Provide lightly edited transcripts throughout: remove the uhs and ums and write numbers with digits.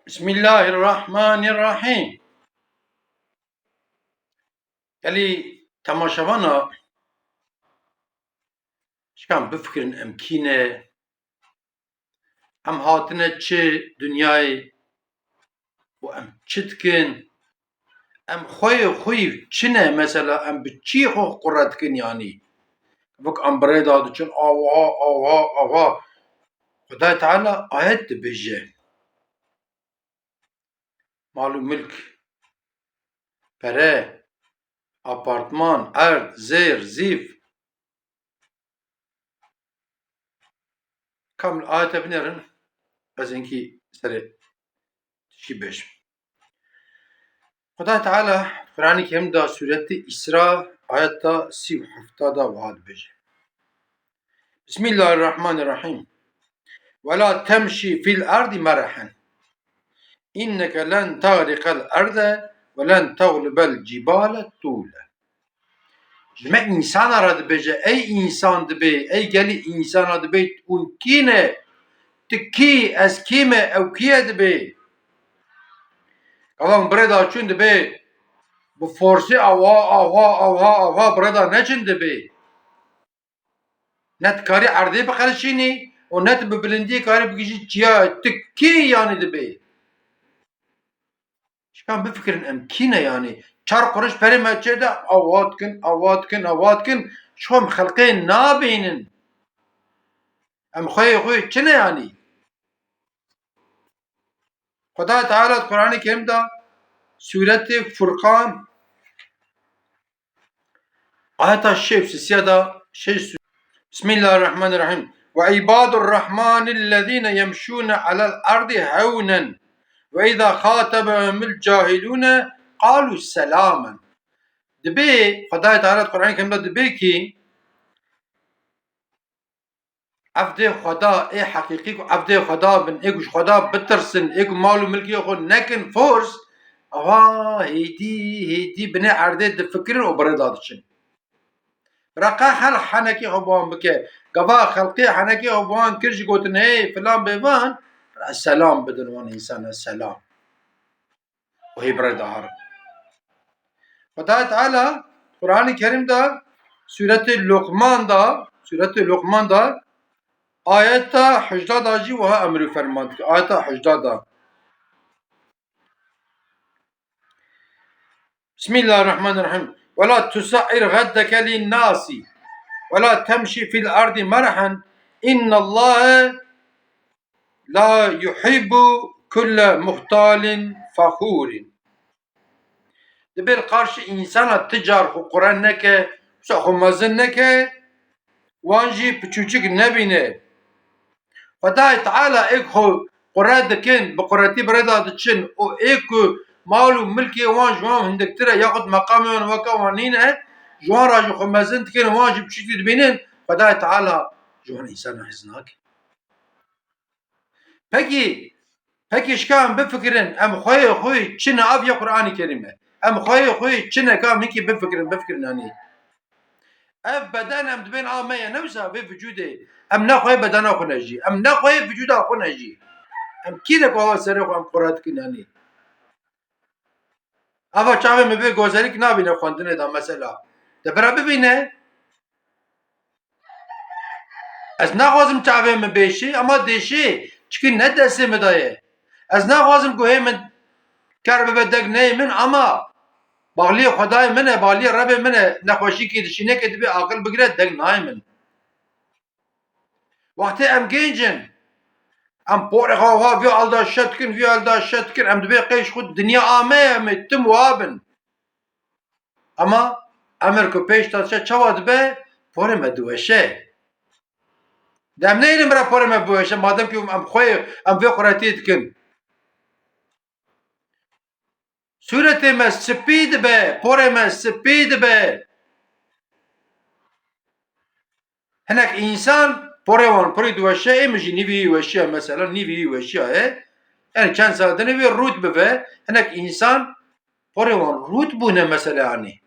بسم الله الرحمن الرحیم. یعنی تماشاوانا شکم بفکرن امکینه ام هاتنه چه دنیای و ام چتکن ام خوی چنه مثلا ام بچی خو قرد کن یعنی وک ام برای دادو چن آوا خدای تعالی آیت بجه مالو ملک پره apartman ارد زیر زیف کامل آیت بنرن از اینکی سره چی بش خدای تعالی قرآن کریم دا سورة اسراء آیت 37 دا واد بجه بسم الله الرحمن الرحیم ولا تمشي في الأرض مرحا إنك لن تغرق الأرض ولن تغلب الجبال طولا جمع إنسان راد بجه أي إنسان دبي أي جلي إنسان دبي تقول كينه تكي أز كيمة أو كيه دبي كلام بردا چون دبي بفارسی آوا بردا نچن دبي نت کاری عرضه بخرشینی و نت به بلندی کاری بگیشی چیا تکی یعنی دبی شکم بفکرن امکینه یعنی چار قرش پری مچه ده آوات کن شوم خلقه نابینن ام خوی چنه یعنی خدا تعالی قرآن کریم دا سورت فرقان آیت 6 دا 6 بسم الله الرحمن الرحيم وعباد الرحمن الذين يمشون على الأرض هونا وإذا خاطبهم الجاهلون قالوا سلاما دبي خدای تعالی قرآن کریم دبي کی عبد خدا ای حقیقی کو عبد خدا بن ایگوش خدا بترسن ایگو مالو ملکی خو نکن فورس آوا هیدی بني عرده دفکرن و بردادشن رقا حل حنكي هبوان بكي قبا خلقي حنكي هبوان كرش قوتن هي فلان بيبان السلام بدن وان انسان السلام وهي برد عرب خدای تعالى قرآن الكريم دا سورة لقمان دا آيات 18 دا جي وها امر فرمان آيات 18 دا بسم الله الرحمن الرحيم ولا تسعر غدك للناس ولا تمشي في الأرض مرحا إن الله لا يحب كل مختال فخور دبير قارش إنسان تجار قرآن نكه سخو مزن نكه وانجي بچوچك نبينه فداي تعالى اكو قرآن دكين بقراتي بردا دچن او اكو مالو ملكي وان جوان هندك ترى ياخد مقامي وان وكوانينه جوان راجو خمازن تكين واجب بشكل دبينين فداي تعالى جوان إنسان حزناك peki şkam befkirin em خوي çine av ya Kur'an-ı Kerim'e em خوي çine kam hiki befkirin hani ev beden em dibin ameye nevsa ve vücude em ne خوي bedena xuneji em ne خوي vücuda xuneji em kine ko sere em Kur'an kin hani ava çave me be gozelik nabine xwandine da mesela de bera bibine ez naxwazim çave me beşi ama deşi çünkü ne desi mi dayı ez naxwazim guhê min ker bibe deg neyê min ama bağliyê Xwedayê min e bağliyê Rebê min e nexweşîkê dişînekê dibe aqil bigire deg nayê min wextê em gêncin em porê xwe vê alda şet dikin vê alda şet dikin em dibe qeyş xwe dinya ameye em ê tim wabin ama emir ku pêş da çe çawa dibe porê me diweşe dem neynim bira porê me biweşe madem ki em xwe em vê quretiyê dikin Suretê me spî dibe, porê me spî dibe. Hinek insan porê wan porê diweşe ê min jî nîvî weşiya mesela nîvî weşiya ye yani çend sal dinê wê rût bibe hinek insan porê wan rût bûne mesela hani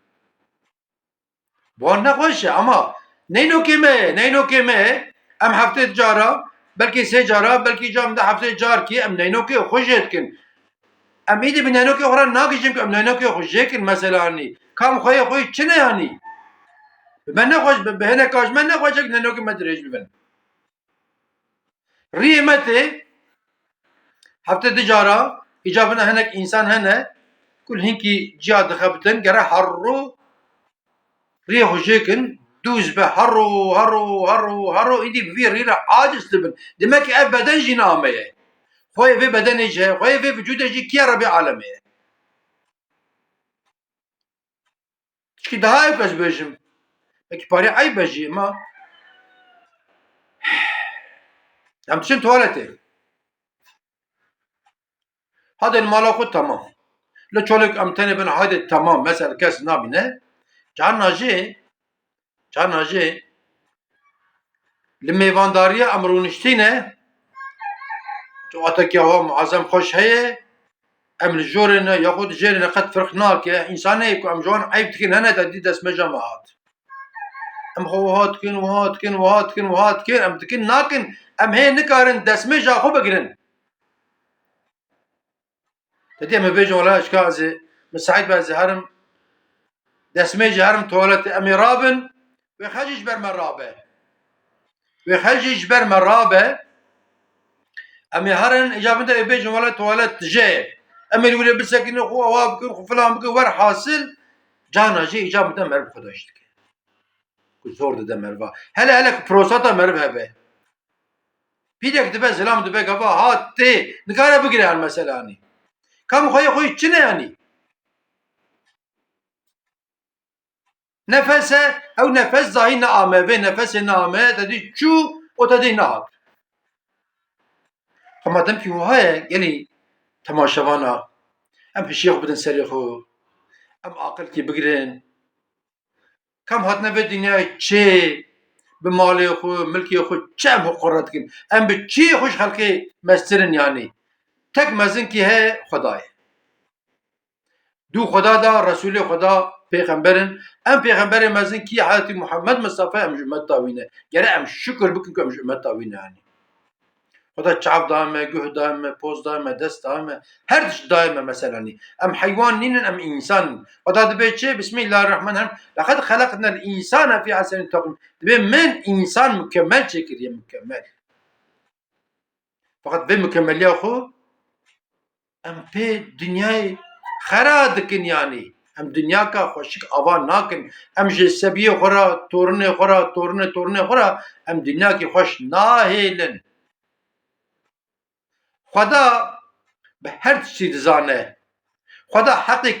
wan nexweş e ama neynokê me em heftê cara belkî sê cara belkî cam de heftê car kî em neynokê xwe jê dikin ام ایدی بنانو که خورا ناگیجیم که ام نانو که خوش جکن مثلا نی کام خوی خوی چنه یعنی من نخوش به هنه کاش من نخوش که نانو که مدرج ببن ریمته هفته دجارا اجابنا هناك انسان هنا كل هنكي جاد خبتن قرا حرو ريحو جيكن دوز به هرو هرو هرو هرو ايدي في ريرا عاجز تبن دمك ابدا جنامه خويا في بدن جه خويا في وجود جي كي ربي عالمه شكي دهاي بس بجم اكي باري اي بجي ما هم تشن توالتي هذا المال خود تمام لا تشولك امتني بن هذا تمام مثلا كاس نابنه جانا جي لميواندارية امرونشتينه تو اتاكي هو معظم خوش هي ام الجورنا ياخد جيرنا قد فرقناك انسان هيك ام جون عيب تكن هنا تدي دس مجمعات ام هو هاتكن وهاتكن وهاتكن وهاتكن ام تكن ناكن ام هي نكارن دس مجا خو بقرن تدي ام بيجو ولا اشكازي مساعد بعد هرم دس مجا هرم تولت امي رابن ويخجج بر مرابه ويخجج بر مرابه امي هرن اجابته بيجو ولا تولت جي امي يقول بسكن اخو وابكر فلان بكر ور حاصل جانا جي اجابته مرب خداشتك زور ده مربا هلا بروساتا مربها به بيدك دبا سلام دبا كفا هات تي نكاره بقري هالمسألة يعني كم خوي چنه يعني نفسه او نفس زاهي نعمه و نفس نعمه تدي شو و تدي نهات فما دم كي وهاي قالي تماشوانا ام الشيخ بدن سريخو ام عاقل كي بقرين كم هاتنا في الدنيا چه بمالي خو ملكي خو چم قرتكن ام بچي خوش خلقي مسترن يعني تك مزن كي هي خداي دو خدا دا رسول خدا پیغمبرن ام پیغمبر مزن كي حضرت محمد مصطفى ام جمت تاوينه يعني ام شكر بكم كم جمت تاوينه يعني خدا چاف دائمه گه دائمه پوز دائمه دست دائمه هر دش دائمه مثلا ام حيوان نين ام انسان خدا دبي چه بسم الله الرحمن الرحيم لقد خلقنا الانسان في احسن تقويم دبي من انسان مكمل شكل مكمل فقط به مكمل يا خو ام به دنیای خرا دکن يعني ام دنیا کا خوشک آوان ناکن ام جسبیه خورا تورنه خورا ام دنیا کی خوش ناهیلن خدا به هر چیز زانه خدا حقی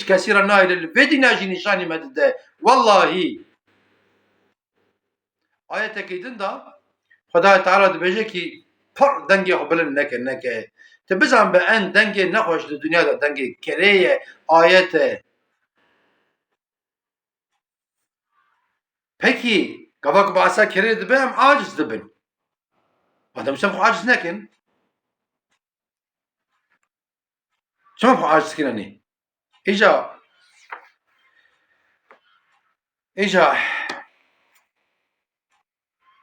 کسی را ناهیلن و دنیاجی نشانی مدده والله آیت اکیدن دا خدا تعالی دبیجه کی پر دنگی خبلن نکه تبزن به ان دنگی نخوش در دنیا دا دنگی کریه آیت پکی گواک باسا کریه دبه هم عاجز دبن آدم شم خو عاجز نکن شما خو عاجز کننی ایجا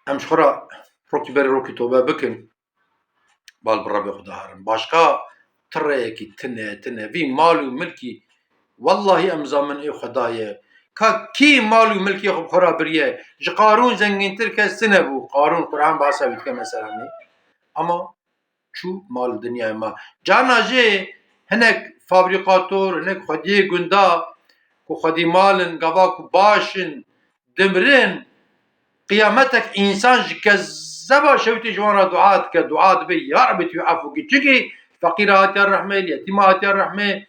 امش خورا روکی بری روکی توبه بکن بال برابي خدا هرم باشقا تريكي تنه في مال وملكي والله ام زمن اي خدايه كي مال وملكي خو خرابريه ج قارون زنگين ترك سنه بو قارون قران باسا بيت مثلا اما شو مال الدنيا ما جانا جي هناك فابريقاتور هناك خدي گندا كو خدي مالن گواكو باشن دمرن قيامتك انسان كذب شوتي جوانا دعاء بي يا رب تعفو كي فقيرات الرحمه اليتيمات الرحمه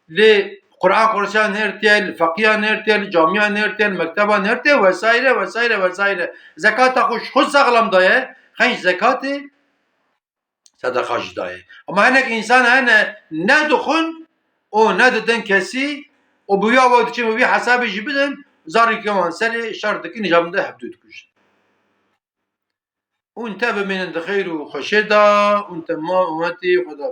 لقرآن قرآن نرتيل فقيه نرتيل جامعه نرتيل مكتبه نرتيل وسائل زكاة خوش خود سغلم دايه خنش زكاة صدقه دايه اما هناك انسان هنا ندخن او نددن كسي و بيا وقت چه بي حساب جبدن زاري كمان سري شرط كي نجام ده حدود كش وانت بمن الخير وخشدا وانت ما امتي خدا